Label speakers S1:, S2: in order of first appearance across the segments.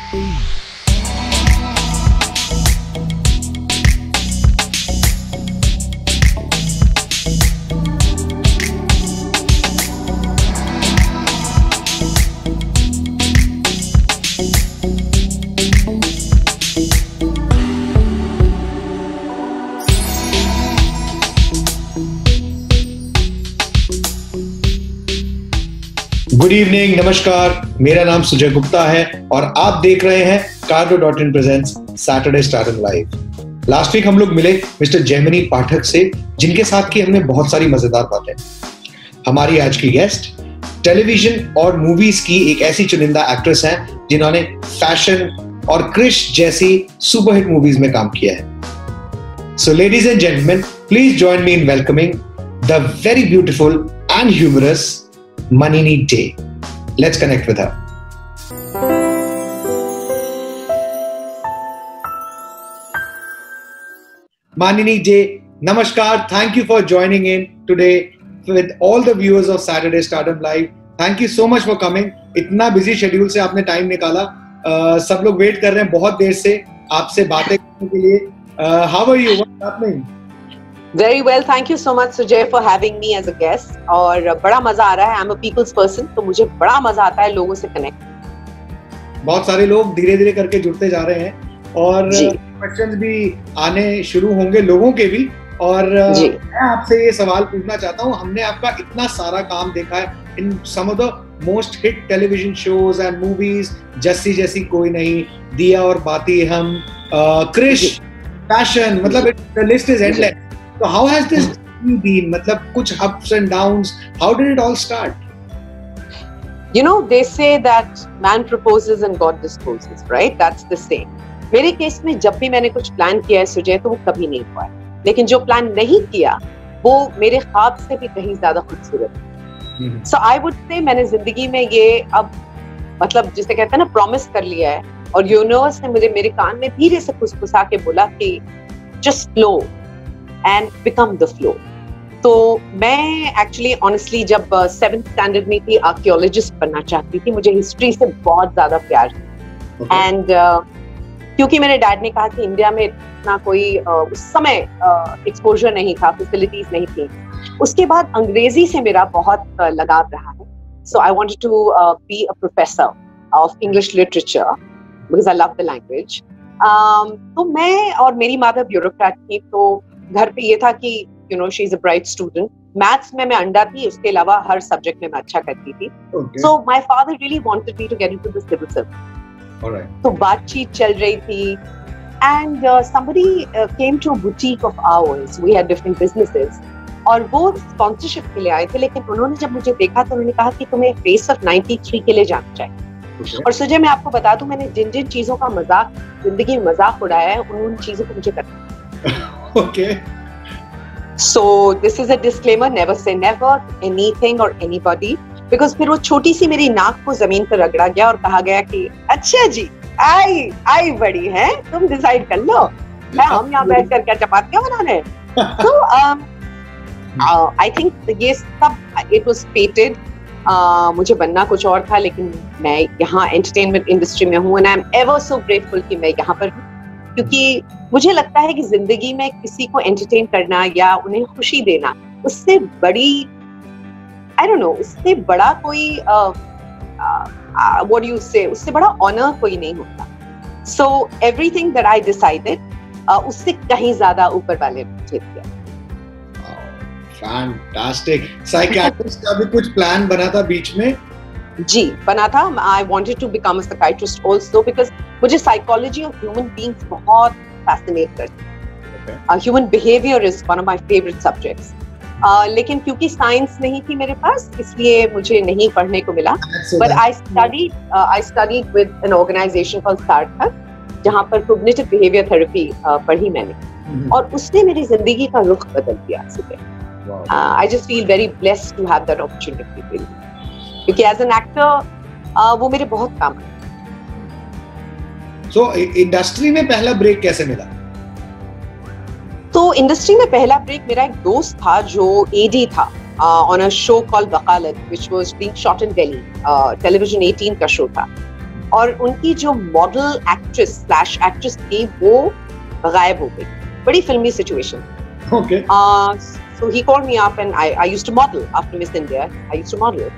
S1: Good evening, नमस्कार। मेरा नाम सुजय गुप्ता है और आप देख रहे हैं Cardo.in presents Saturday stardom live. Last week हम लोग मिले मिस्टर जयमनी पाठक से, जिनके साथ की हमने बहुत सारी मजेदार बातें। हमारी आज की गेस्ट टेलीविजन और मूवीज की एक ऐसी चुनिंदा एक्ट्रेस हैं जिन्होंने फैशन और क्रिश जैसी सुपरहिट मूवीज में काम किया है। So ladies and gentleman, please join me in welcoming the very beautiful and humorous Manini Dey. Let's connect with her. Manini Dey, namaskar. Thank you for joining in today with all the viewers of Saturday Stardom Live. Thank you so much for coming. इतना busy schedule से आपने time निकाला। सब लोग wait कर रहे हैं बहुत देर से आपसे बातें करने के लिए। How are you? What's happening?
S2: Very well, thank you so much Sujay for having me as a guest. और बड़ा मजा आ रहा है। I'm a people's person, तो मुझे बड़ा मजा आता है लोगों से कनेक्ट।
S1: बहुत सारे लोग धीरे धीरे करके जुड़ते जा रहे हैं और क्वेश्चंस भी आने शुरू होंगे लोगों के भी। और मैं आपसे ये सवाल पूछना चाहता हूँ, हमने आपका इतना सारा काम देखा है in some of the most hit television shows and movies, Jassi Jaisi Koi Nahin, Diya Aur Baati Hum, Krrish, Fashion, मतलब the list is endless. So how has this been? मतलब कुछ ups and downs. How did it all start?
S2: You know, they say that man proposes and God disposes, right? That's the same. मेरे case में जब भी मैंने कुछ plan किया है सुजय, तो वो कभी नहीं हुआ है। लेकिन जो प्लान नहीं किया वो मेरे ख्वाब से भी कहीं ज्यादा खूबसूरत है। So I would say मैंने जिंदगी में ये अब मतलब जिसे कहते हैं ना प्रॉमिस कर लिया है, और यूनिवर्स ने मुझे मेरे कान में धीरे से फुसफुसा के बोला कि just flow and become the flow. तो मैं एक्चुअली ऑनेस्टली जब 7th स्टैंडर्ड में थी आर्कियोलॉजिस्ट बनना चाहती थी। मुझे हिस्ट्री से बहुत ज्यादा प्यार था एंड क्योंकि मेरे डैड ने कहा कि इंडिया में इतना कोई उस समय एक्सपोजर नहीं था, फैसिलिटीज नहीं थी। उसके बाद अंग्रेजी से मेरा बहुत लगाव रहा है। So I wanted to be a professor of English literature because I love the language. तो मैं और मेरी मदर ब्यूरोक्रेट थी, तो घर पे ये था कि you know she is a bright student. Maths में मैं अंडा थी, उसके अलावा हर सब्जेक्ट में मैं अच्छा करती थी। So my father really wanted me to get into the civil service. Alright, तो बातचीत चल रही थी and somebody came to a boutique of ours. We had different businesses और वो स्पॉन्सरशिप के लिए आए थे। लेकिन उन्होंने जब मुझे देखा तो उन्होंने कहा कि तुम्हें फेस ऑफ 93 के लिए जाना चाहिए। और सुजय मैं आपको बता दूं, मैंने जिन जिन चीजों का मजाक जिंदगी में मजाक उड़ाया है उन चीजों को मुझे करना।
S1: Okay.
S2: So this is a disclaimer, never say never anything or anybody, because फिर वो छोटी सी मेरी नाक को जमीन पर रगड़ा गया और कहा गया कि अच्छा जी आई बड़ी है, तुम डिसाइड कर लो, हम यहाँ बैठ कर क्या चपातियाँ बनाने। So I think ये सब it was fated. मुझे बनना कुछ और था, लेकिन मैं यहाँ एंटरटेनमेंट इंडस्ट्री में हूँ and I am ever so grateful कि मैं यहाँ पर हूँ, क्योंकि मुझे लगता है कि जिंदगी में किसी को एंटरटेन करना या उन्हें खुशी देना, उससे बड़ी आई डोंट नो, उससे बड़ा कोई व्हाट डू यू से, उससे बड़ा ऑनर कोई नहीं होता। So everything that I decided उससे कहीं ज्यादा ऊपर वाले ने मुझे दिया।
S1: फैंटास्टिक। साइकियाट्रिस्ट का भी कुछ प्लान बना था बीच में?
S2: जी बना था। I wanted to become a psychiatrist also because मुझे साइकोलॉजी ऑफ ह्यूमन बीइंग्स बहुत फैसिनेट करती है। Human behaviour is one of my favourite subjects. लेकिन क्योंकि साइंस नहीं थी मेरे पास, इसलिए मुझे नहीं पढ़ने को मिला। But I studied with an organization called Sarthak, जहाँ पर कॉग्निटिव बिहेवियर थेरेपी पढ़ी मैंने, और उसने मेरी जिंदगी का रुख बदल दिया। I just feel very blessed to have that opportunity, क्योंकि एज एन एक्टर वो मेरे बहुत काम है।
S1: सो इंडस्ट्री में पहला ब्रेक कैसे मिला?
S2: तो इंडस्ट्री में पहला ब्रेक मेरा एक दोस्त था जो एडी था ऑन अ शो कॉल्ड वकालत, which was being shot in Delhi. Television 18 का शो था। और उनकी जो मॉडल एक्ट्रेस स्लैश एक्ट्रेस थी वो गायब हो गई. बड़ी फिल्मी situation.
S1: Okay.
S2: So he called me up and I used to model after Miss India. I used to model.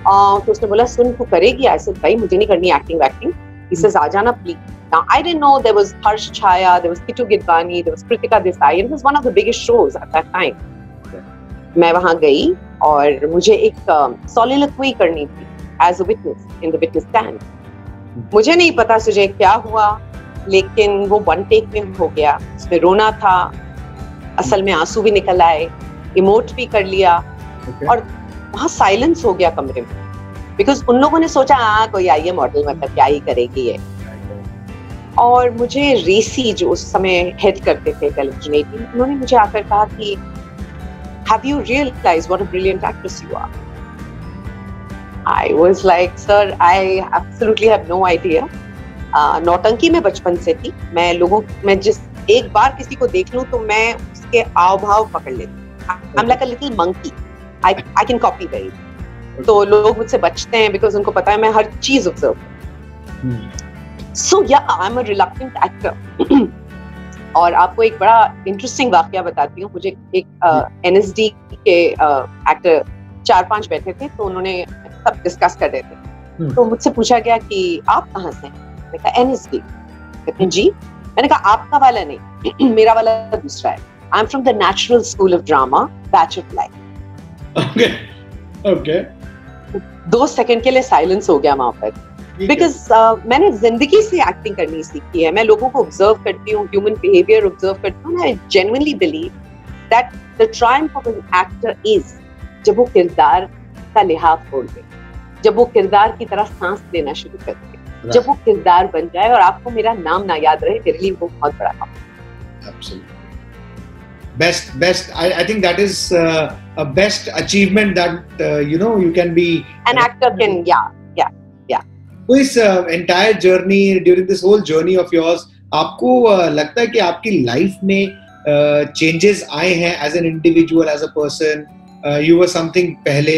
S2: तो उसने बोला सुन तू करेगी? I said भाई मुझे नहीं करनी एक्टिंग वैक्टिंग. He says आ जाना please. Now I didn't know there was Harsh Chaya, there was Kitu Gidwani, there was Kritika Desai. It was one of the biggest shows at that time. मैं वहाँ गई और मुझे एक soliloquy करनी थी as a witness in the witness stand. मुझे नहीं पता सुजय क्या हुआ, लेकिन वो वन टेक में हो गया. उसमें रोना था, असल में आंसू भी निकल आए, इमोट भी कर लिया. और वहाँ साइलेंस हो गया कमरे में, बिकॉज उन लोगों ने सोचा हाँ कोई आई है मॉडल, मतलब क्या ही करेगी ये. और मुझे रेसी जो उस समय हेड करते थे टेलीविजन 18, उन्होंने मुझे आकर कहा कि have you realized what a brilliant actress you are? I was like, sir, I absolutely have no idea. नौटंकी में बचपन से थी. मैं जिस एक बार किसी को देख लूं तो मैं उसके आव भाव पकड़ लेती. I'm like a little monkey. I can copy very. तो लोग मुझसे बचते हैं because उनको पता है मैं हर चीज observe करती हूँ. So yeah, I'm a reluctant actor. और आपको एक बड़ा इंटरेस्टिंग वाकया बताती हूँ. मुझे एक NSD के एक्टर 4-5 बैठे थे, तो उन्होंने सब डिस्कस कर रहे थे. तो मुझसे पूछा गया कि आप कहाँ से हैं? मैंने कहा NSD. कहते हैं जी. मैंने कहा आपका वाला नहीं, मेरा वाला दूसरा है. I am from the natural school of drama, batch of life. Okay. 2 second के लिए साइलेंस हो गया वहां पर, बिकॉज मैंने जिंदगी से एक्टिंग करनी सीखी है. मैं लोगों को ऑब्जर्व करती हूँ, ह्यूमन बिहेवियर ऑब्जर्व करती हूँ. I genuinely believe that the Triumph of an actor is जब वो किरदार का लिहाज छोड़ दे, जब वो किरदार की तरह सांस लेना शुरू कर दे, जब वो किरदार बन जाए और आपको मेरा नाम ना याद रहे, मेरे लिए वो बहुत बड़ा काम है.
S1: Absolutely. Best. I think that is a best achievement that you can be.
S2: An actor can, yeah.
S1: तो इस entire journey, during this whole journey of yours, आपको लगता है कि आपकी लाइफ में changes आए हैं as an individual, as a person? You were something पहले,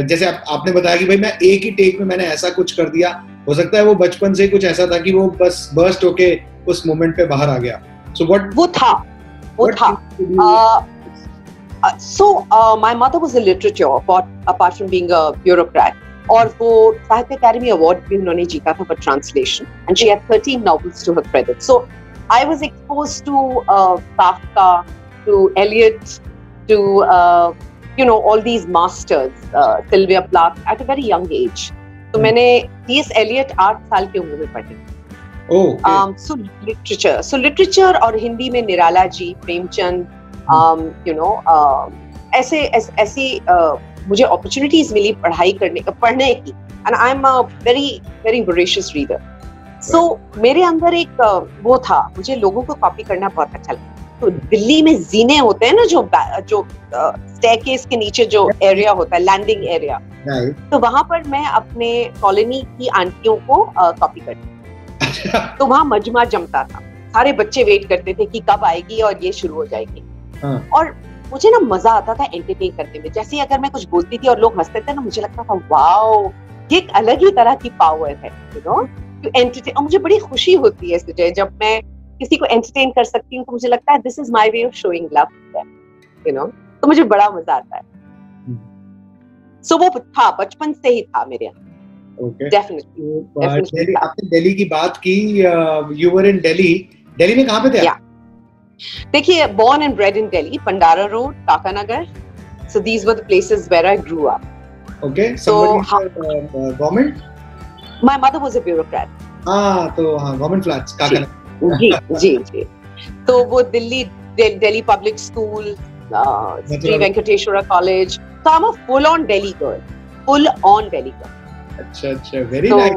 S1: जैसे आपने बताया कि भाई मैं एक ही टेक में मैंने ऐसा कुछ कर दिया. हो सकता है वो बचपन से कुछ ऐसा था कि वो बस बर्स्ट होके उस मोमेंट पे बाहर आ गया. So what? वो था.
S2: So my mother was a literature, apart from being a bureaucrat. और वो साहित्य अकादमी अवार्ड भी उन्होंने जीता था for translation, and she had 13 novels to her credit. So I was exposed to Kafka, to Eliot, to all these masters, Sylvia Plath, at a very young age. तो मैंने T.S. Eliot 8 साल की उम्र में पढ़ी. So literature और हिंदी में निराला जी, प्रेमचंद, ऐसी मुझे अपॉर्चुनिटीज मिली पढ़ने की. And I am a very voracious reader. So मेरे अंदर एक वो था, मुझे लोगों को कॉपी करना बहुत अच्छा लगता. तो दिल्ली में जीने होते हैं ना, जो स्टेयरकेस के नीचे जो एरिया होता है, लैंडिंग एरिया, तो वहां पर मैं अपने कॉलोनी की आंटियों को कॉपी करती. तो वहां मजमा जमता था, सारे बच्चे वेट करते थे कि कब आएगी और ये शुरू हो जाएगी. और मुझे ना मजा आता था एंटरटेन करने में. जैसे अगर मैं कुछ बोलती थी और लोग हंसते थे ना, मुझे लगता था वाओ, ये एक अलग ही तरह की पावर है, टू एंटरटेन. और मुझे बड़ी खुशी होती है सुजय, जब मैं किसी को एंटरटेन कर सकती हूँ, तो मुझे लगता है this is my way of showing love, तो मुझे बड़ा मजा आता है. सो वो था, बचपन से ही था मेरे यहाँ. डेफिनेटली.
S1: आपने दिल्ली की बात की, यू वर इन दिल्ली में कहाँ पे थे?
S2: देखिए, born and bred in Delhi, Pandara Road, Kaka Nagar. So these were the places where I grew up.
S1: Okay. So government?
S2: My mother was a bureaucrat.
S1: तो government flats, Kaka Nagar.
S2: जी. तो वो Delhi Public School, Sri Venkateshwara College. So I'm a full-on Delhi girl.
S1: अच्छा, very nice.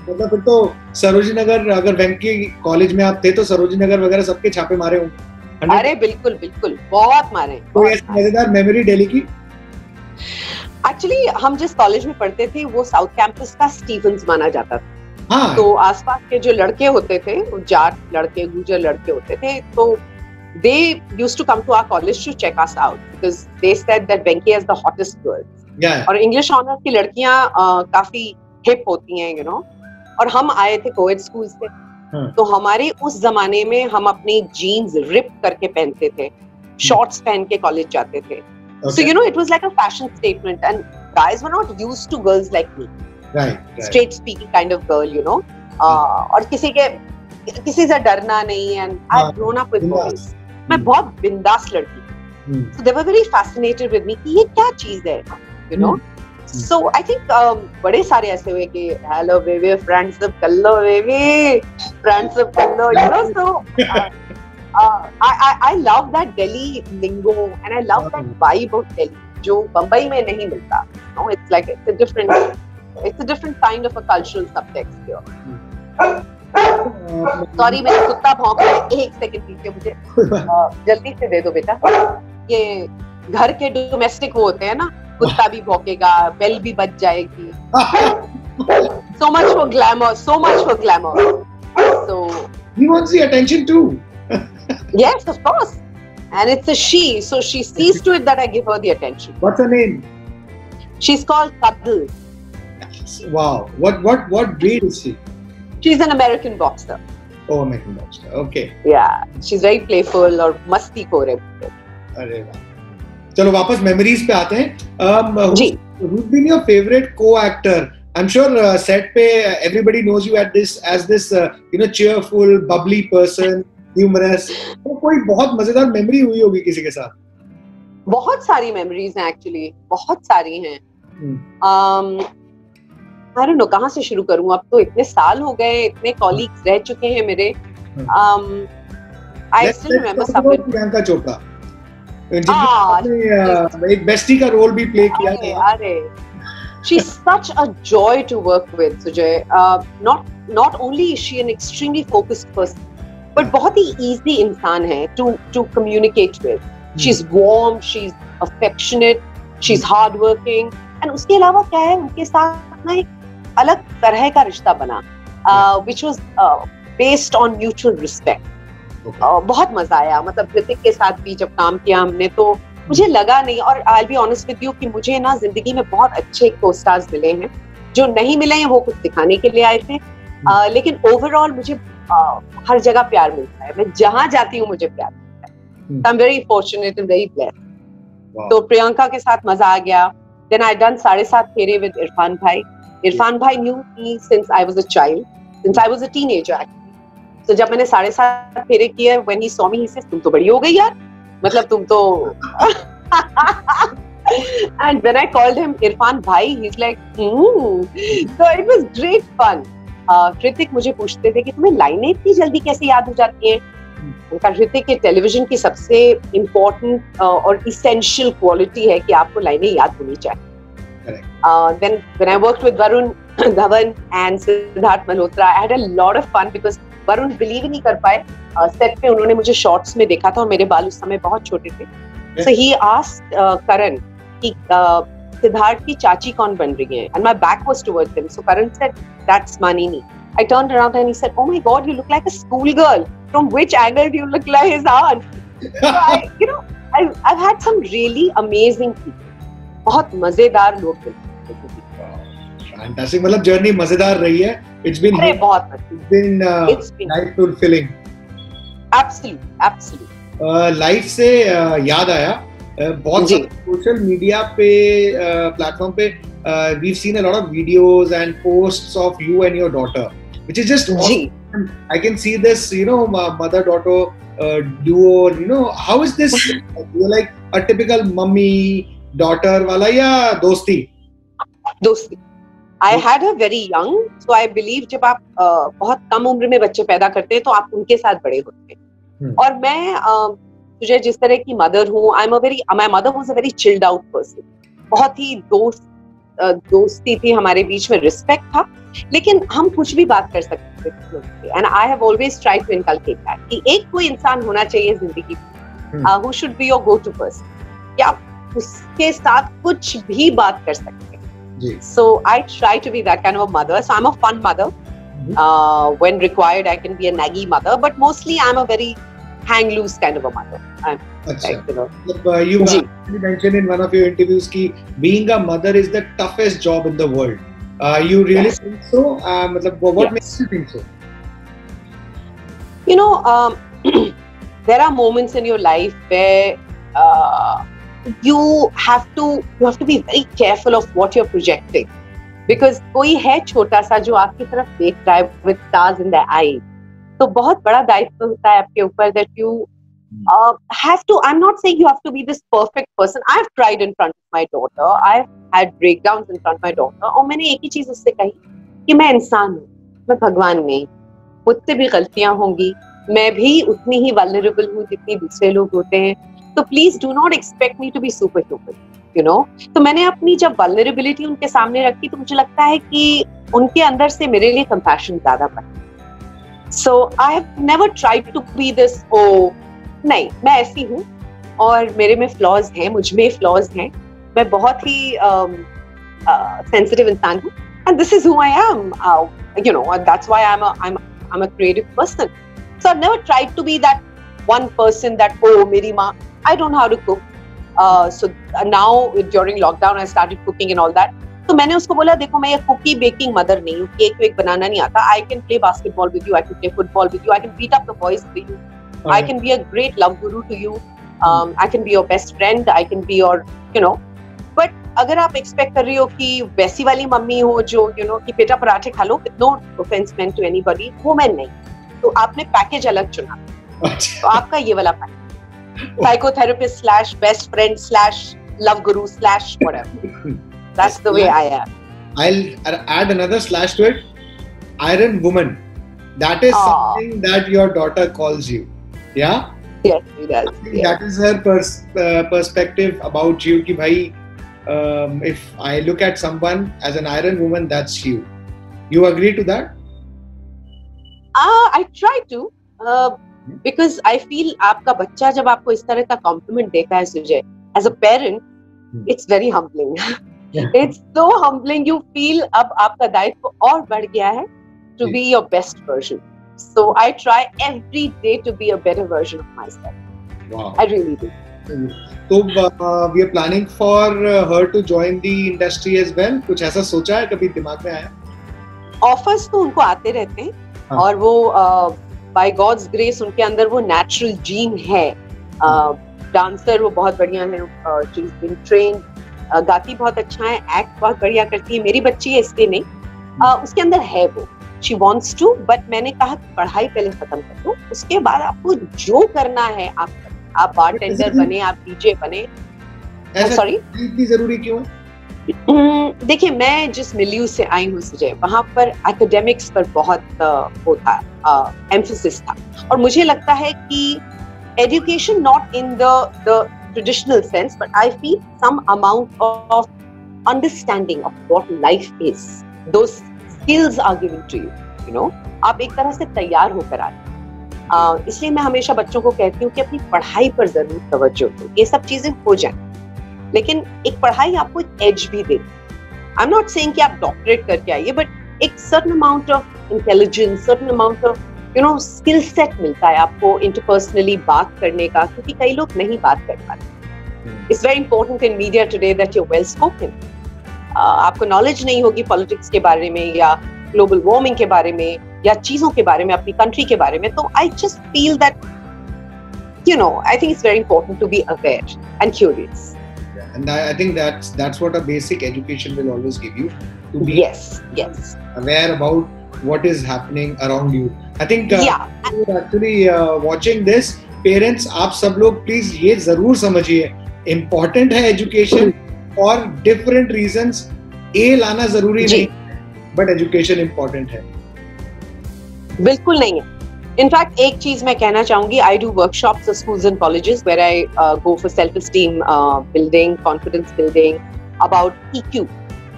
S1: मतलब फिर तो सरोजिनी नगर, अगर वेंकी college में आप थे तो सरोजिनी नगर वगैरह सबके छापे मारे होंगे.
S2: अरे बिल्कुल बहुत मारे.
S1: कोई ऐसी मजेदार मेमोरी दिल्ली की?
S2: एक्चुअली हम जिस कॉलेज में पढ़ते थे वो साउथ कैंपस का स्टीफन्स माना जाता था. तो आसपास के जो लड़के होते थे, जाट लड़के, गुजर लड़के होते थे, तो they used to come to our college to check us out because they said that Venki has the hottest girls. और इंग्लिश ऑनर्स की लड़कियां काफी हिप होती हैं, और हम आए थे कोएड स्कूल से, तो हमारे उस जमाने में हम अपने जीन्स रिप करके पहनते थे, शॉर्ट्स पहन के कॉलेज जाते थे. So you know, it was like a fashion statement, and guys were not used to girls like me.
S1: Right.
S2: Straight speaking kind of girl, you know. और किसी से डरना नहीं, and I've grown up with boys. मैं बहुत बिंदास लड़की. So they were very fascinated with me कि ये क्या चीज है, you know. So I think बड़े सारे ऐसे हुए कि hello baby, friends up कर लो baby, friends up कर लो, you know. So I love that Delhi lingo, and I love that vibe of Delhi, जो बम्बई में नहीं मिलता. No, it's like it's a different kind of a cultural subtext here. Sorry, मेरा कुत्ता भौंक रहा है. एक सेकंड दीजिए मुझे. जल्दी से दे दो बेटा. ये घर के डोमेस्टिक वो होते हैं ना, कुत्ता भी भौंकेगा, बेल भी बज जाएगी. So much for glamour. So
S1: he wants the attention too.
S2: Yes, of course. And it's a she, so she sees to it that I give her the attention.
S1: What's her name?
S2: She's called Cuddle.
S1: Wow. What breed is she?
S2: She's an American boxer.
S1: Oh, American boxer. Okay.
S2: Yeah, she's very playful और मस्ती खोर है.
S1: अरे वाह. चलो वापस memories पे आते हैं.
S2: जी.
S1: Who's been your favorite co-actor? I'm sure set पे everybody knows you as this cheerful, bubbly person. Humorous. तो कोई बहुत मजेदार मेमोरी हुई होगी किसी के साथ?
S2: बहुत सारी मेमोरीज हैं एक्चुअली, बहुत सारी हैं. I don't know कहाँ से शुरू करूँ. अब तो इतने साल हो गए, इतने कॉलीग्स रह चुके हैं मेरे. I still remember something.
S1: Priyanka Chopra. एक बेस्टी का रोल भी प्ले किया था.
S2: अरे, she's such a joy to work with, Sujay. Not only is she an extremely focused person, but बहुत ही easy इंसान है to communicate with. She's warm, she's affectionate, she's hardworking, and उसके अलावा क्या है, उनके साथ ना एक अलग तरह का रिश्ता बना, which was based on mutual respect. बहुत मजा आया. मतलब ऋतिक के साथ भी जब काम किया हमने, तो मुझे लगा नहीं, और I'll be honest with you कि मुझे ना जिंदगी में बहुत अच्छे co-stars मिले हैं. जो नहीं मिले हैं वो कुछ दिखाने के लिए आए थे, लेकिन ओवरऑल मुझे हर जगह प्यार मिलता है. मैं जहां जाती हूँ मुझे प्यार मिलता है. I'm very fortunate and very blessed. तो प्रियंका के साथ मजा आ गया. Then I done 7.5 फेरे with इरफान भाई. इरफान भाई knew me since I was a child, since I was a teenager actually. तो जब मैंने 7.5 फेरे किए, when he saw me, he said, तुम तो बड़ी हो गई यार, मतलब तुम तो. And when I called him Irfan भाई, he's like, So it was great fun. Hrithik मुझे पूछते थे कि तुम्हें लाइनें इतनी जल्दी कैसे याद हो जाती हैं. उनका ऋतिक के टेलीविजन की सबसे इम्पोर्टेंट और इसेंशियल क्वालिटी है कि आपको लाइनें याद होनी चाहिए. Then when I worked with Varun Dhawan and Siddharth Malhotra, I had a lot of fun because Varun believe ही नहीं कर पाए. सेट पे उन्होंने मुझे शॉर्ट्स में देखा था और मेरे बाल उस समय बहुत छोटे थे. So he asked Karan कि सिद्धार्थ की चाची कौन बन रही है, and my back was towards him. So Karan said, "That's Manini." I turned around and he said, "Oh my God, you look like a schoolgirl. From which angle do you look like his aunt?" So I've had some really amazing people. बहुत मजेदार लोग मिले.
S1: Fantastic. मतलब journey मजेदार रही है. It's been life fulfilling.
S2: Absolutely.
S1: Life से याद आया, बहुत सोशल मीडिया पे प्लेटफॉर्म पे we've seen a lot of videos and posts of you and your daughter, which is just awesome. I can see this, mother-daughter duo. How is this? You're like a typical mummy-daughter wala ya dosti?
S2: Dosti. I had her very young, so I believe जब आप बहुत कम उम्र में बच्चे पैदा करते हैं तो आप उनके साथ बड़े होते हैं. और मैं तुझे जिस तरह की मदर हूँ, my mother was a very chilled out person. बहुत ही दोस्ती थी हमारे बीच में, रिस्पेक्ट था, लेकिन हम कुछ भी बात कर सकते थे. And I have always tried to inculcate that कि एक कोई इंसान होना चाहिए जिंदगी में who should be your go to person, कि आप उसके साथ कुछ भी बात कर सकते हैं. So I try to be that kind of a mother. So I'm a fun mother. When required, I can be a naggy mother, but mostly I'm a very hang loose kind of a mother.
S1: You mentioned in one of your interviews that being a mother is the toughest job in the world. You really
S2: Yes.
S1: think so? मतलब what
S2: Yes.
S1: makes you think so?
S2: You know, there are moments in your life where you have to be very careful of what you're projecting, because कोई है छोटा सा जो आपकी तरफ देख रहा है with stars in their eyes. तो बहुत बड़ा दायित्व होता है आपके ऊपर that you have to. I'm not saying you have to be this perfect person. I've tried in front of my daughter. I've had breakdowns in front of my daughter. और मैंने एक ही चीज उससे कही कि मैं इंसान हूँ, मैं भगवान नहीं, मुझसे भी गलतियां होंगी, मैं भी उतनी ही वल्नरेबल हूँ जितनी दूसरे लोग होते हैं, तो please do not expect me to be super human, you know. तो मैंने अपनी जब वल्नरेबिलिटी उनके सामने रखी तो मुझे लगता है कि उनके अंदर से मेरे लिए कंपैशन ज्यादा बढ़ा. So I have never tried to be this, ओ नहीं मैं ऐसी हूँ और मेरे में फ्लॉज हैं, मुझ में फ्लॉज हैं, मैं बहुत ही सेंसिटिव इंसान हूँ, and this is who I am, you know, and that's why I'm a creative person. So I've never tried to be that one person that, oh, meri maa, I don't know how to cook. So now during lockdown I started cooking and all that. तो मैंने उसको बोला देखो मैं ये cookie baking mother नहीं हूँ, cake वेक बनाना नहीं आता. I can play basketball with you, I can play football with you, I can beat up the boys for you, I can be a great love guru to you, I can be your best friend, I can be your, you know. But अगर आप expect कर रही हो कि वैसी वाली mummy हो जो यू नो कि बेटा पराठे खा लो, with no offence meant to anybody, वो मैं नहीं. तो आपने पैकेज अलग चुना, तो आपका ये वाला package, psychotherapist slash best friend slash love guru slash whatever. That's the way I am.
S1: I'll add another slash to it. Iron woman. That is something that your daughter calls you. Yeah?
S2: Yes, she does.
S1: That is her perspective about you. कि भाई, if I look at someone as an iron woman, that's you. You agree to that?
S2: I try to. Because I feel आपका बच्चा जब आपको इस तरह का compliment देता है Sujay, as a parent, it's very humbling. It's so humbling. You feel अब आपका दायित्व और बढ़ गया है to be your best version. So I try every day to be a better version of myself.
S1: Wow.
S2: I really do.
S1: So we are planning for her to join the industry as well. कुछ ऐसा सोचा है, कभी दिमाग में आया?
S2: Offers तो उनको आते रहते हैं और वो by God's grace उनके अंदर वो natural gene है. Dancer वो बहुत बढ़िया है. She's been trained. गाती बहुत अच्छा है, एक्ट बहुत बढ़िया करती है. मेरी बच्ची है इसलिए नहीं, उसके अंदर है वो. She wants to, but मैंने कहा पढ़ाई पहले खत्म कर दो, उसके बाद आपको जो करना है आप बारटेंडर बने, आप डीजे बने. सॉरी,
S1: इतनी जरूरी क्यों है?
S2: देखिए मैं जिस मिलियू से आई हूँ सुजय, वहाँ पर एकेडमिक्स पर बहुत वो था, एम्फेसिस था, और मुझे लगता है कि education not in the traditional sense, but I feel some amount of understanding of what life is. Those skills are given to you, you know. आप एक तरह से तैयार होकर आए. इसलिए मैं हमेशा बच्चों को कहती हूँ कि अपनी पढ़ाई पर जरूर तवज्जो दो. ये सब चीजें हो जाएं, लेकिन एक पढ़ाई आपको एक एज भी दे. I'm not saying कि आप डॉक्टरेट करके आइए, but एक certain amount of intelligence, certain amount of skill set मिलता है आपको इंटरपर्सनली बात करने का, क्योंकि कई लोग नहीं बात कर पाते. It's very important in media today that you well spoken. आपको नॉलेज नहीं होगी पॉलिटिक्स के बारे में या ग्लोबल वार्मिंग के बारे में या चीजों के बारे में, अपनी कंट्री के बारे में. तो I just feel that I think it's very important to be aware and curious.
S1: And I think that's what a basic education will always give you, to be aware about what is happening around you. I think actually watching this, parents आप सब लोग please ये जरूर समझिए, important है education और different reasons. A लाना जरूरी नहीं, but education important है.
S2: बिल्कुल नहीं है. In fact, एक चीज मैं कहना चाहूंगी, I do workshops at schools and colleges where I go for self-esteem building, confidence building, about EQ,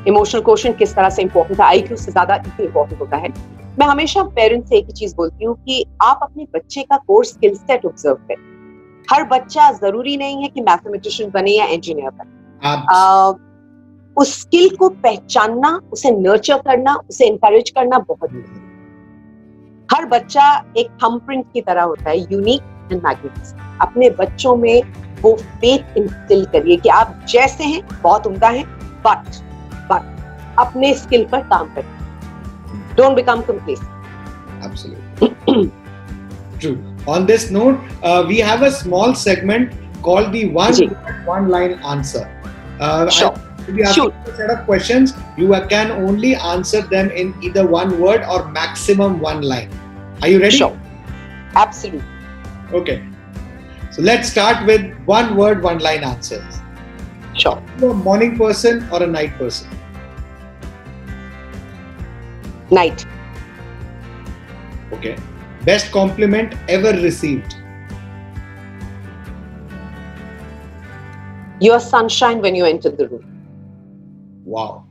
S2: emotional quotient किस तरह से important है. IQ से ज्यादा EQ important होता है. मैं हमेशा पेरेंट्स से एक ही चीज बोलती हूँ कि आप अपने बच्चे का कोर स्किल सेट ऑब्जर्व करें. हर बच्चा जरूरी नहीं है कि मैथमेटिशियन बने या इंजीनियर बने. उस स्किल को पहचानना, उसे नर्चर करना, उसे एनकरेज करना बहुत जरूरी है. हर बच्चा एक थंबप्रिंट की तरह होता है, यूनिक एंड मैग्निफिसेंट. अपने बच्चों में वो फेथ इंस्टिल करिए कि आप जैसे हैं बहुत उम्दा हैं, बट अपने स्किल पर काम करें. Don't become complacent.
S1: Absolutely. True. On this note, we have a small segment called the one line answer.
S2: Sure.
S1: I'll be asking a set of questions. You can only answer them in either one word or maximum one line. Are you ready?
S2: Sure. Absolutely.
S1: Okay. So let's start with one word, one line answers.
S2: Sure.
S1: Are you a morning person or a night person?
S2: Night.
S1: Okay. Best compliment ever received?
S2: Your sunshine when you enter the room.
S1: Wow.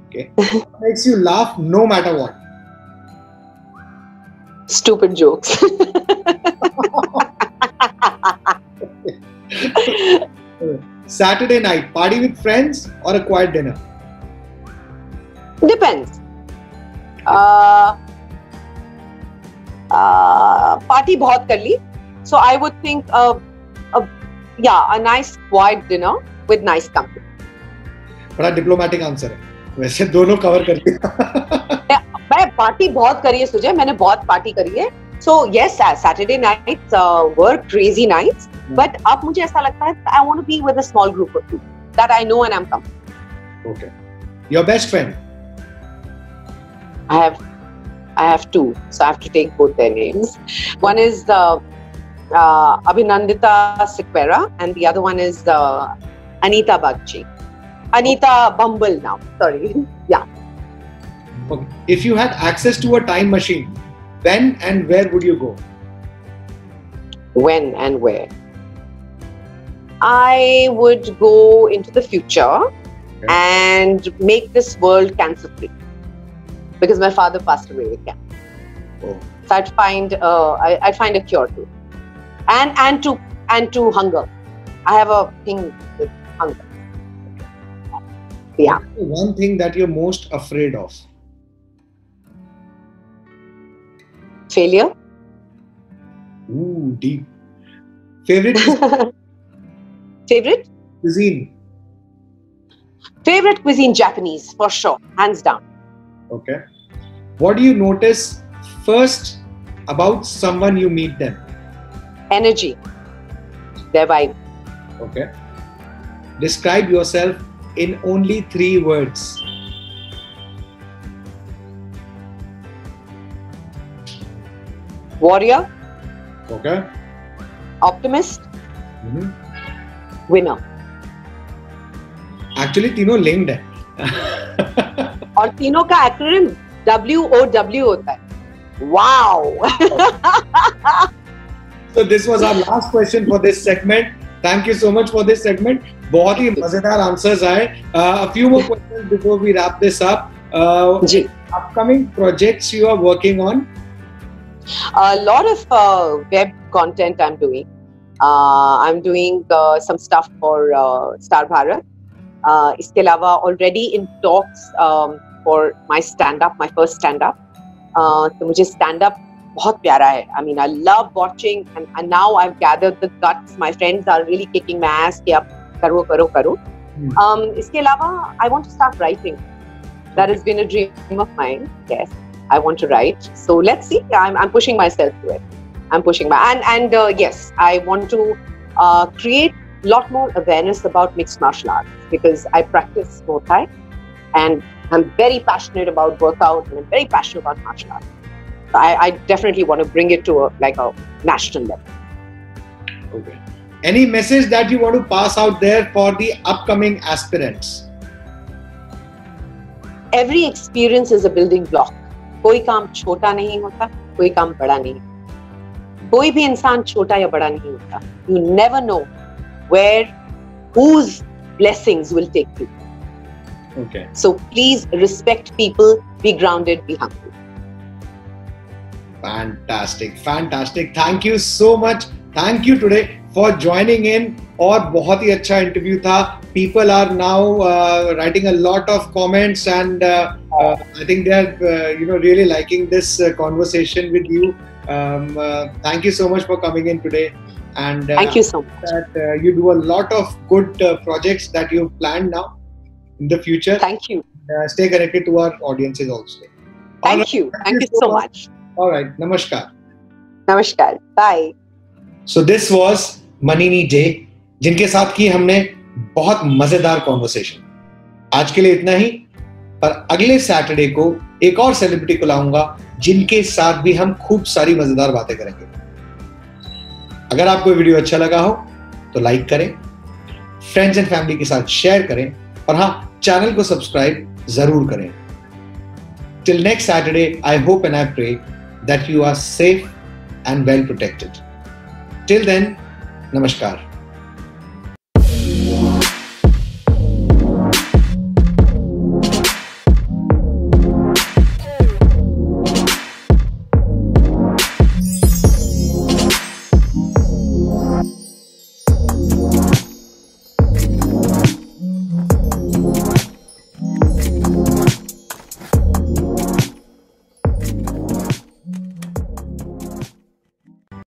S1: Okay. What makes you laugh no matter what?
S2: Stupid jokes.
S1: Saturday night, party with friends or a quiet dinner?
S2: Depends. Party बहुत कर ली. So I would think a nice quiet dinner with nice company.
S1: बड़ा diplomatic answer है. वैसे दोनों cover कर लिया.
S2: मैं party बहुत करी है सुजय, मैंने बहुत पार्टी करी है. So yes, Saturday nights were crazy nights, but अब मुझे ऐसा लगता है I want to be with a small group of people that I know and I'm comfortable.
S1: Okay. Your best friend?
S2: I have two, so I have to take both their names. One is Abhinandita Sequeira and the other one is Anita Bagchi. Anita Bumble now, sorry. Yeah.
S1: Okay. If you had access to a time machine, when and where would you go?
S2: When and where? I would go into the future and make this world cancer-free. Because my father passed away with cancer.
S1: Oh.
S2: So I'd find a cure to it. And to hunger. I have a thing with hunger. Yeah.
S1: One thing that you're most afraid of?
S2: Failure.
S1: Ooh, deep. Favorite
S2: Favorite?
S1: cuisine?
S2: Favorite cuisine, Japanese, for sure. Hands down.
S1: Okay. What do you notice first about someone you meet them?
S2: Energy. Their vibe.
S1: Okay. Describe yourself in only 3 words.
S2: Warrior.
S1: Okay.
S2: Optimist. Winner.
S1: Actually, तीनों linked है.
S2: और तीनों का acronym WOW होता है. Wow.
S1: So this was our last question for this segment. Thank you so much for this segment. बहुत ही मजेदार answers आए. A few more questions before we wrap this up.
S2: Ji.
S1: Upcoming projects you are working on?
S2: A lot of web content I'm doing. I'm doing some stuff for Star Bharat. इसके अलावा already in talks for my stand-up, my first stand-up. तो मुझे stand-up बहुत प्यारा है. I mean, I love watching and now I've gathered the guts. My friends are really kicking my ass कि आप करो. इसके अलावा I want to start writing. That has been a dream of mine. Yes, I want to write. So let's see. I'm pushing myself to it. I'm pushing and yes, I want to create a lot more awareness about mixed martial arts because I practice Muay Thai and I'm very passionate about workout and I'm very passionate about martial arts. So I definitely want to bring it to a national level.
S1: Okay. Any message that you want to pass out there for the upcoming aspirants?
S2: Every experience is a building block. कोई काम छोटा नहीं होता, कोई काम बड़ा नहीं. कोई भी इंसान छोटा या बड़ा नहीं होता. You never know whose blessings will take you.
S1: Okay.
S2: So please respect people, be grounded, be humble.
S1: Fantastic. Thank you so much. Thank you today for joining in. और बहुत ही अच्छा इंटरव्यू था. People are now writing a lot of comments and I think they are really liking this conversation with you. Thank you so much for coming in today. And
S2: thank you so much.
S1: That you do a lot of good projects that you've planned now in the future.
S2: Thank you.
S1: stay connected to our audiences also.
S2: Thank you so much.
S1: All right, namaskar.
S2: Namaskar. Bye.
S1: So this was Manini J, जिनके साथ की हमने बहुत मजेदार conversation. आज के लिए इतना ही, पर अगले सैटरडे को एक और सेलिब्रिटी को लाऊंगा जिनके साथ भी हम खूब सारी मजेदार बातें करेंगे. अगर आपको वीडियो अच्छा लगा हो तो लाइक करें, फ्रेंड्स एंड फैमिली के साथ शेयर करें, और हाँ, चैनल को सब्सक्राइब जरूर करें. Till next Saturday, I hope and I pray that you are safe and well protected. Till then, namaskar.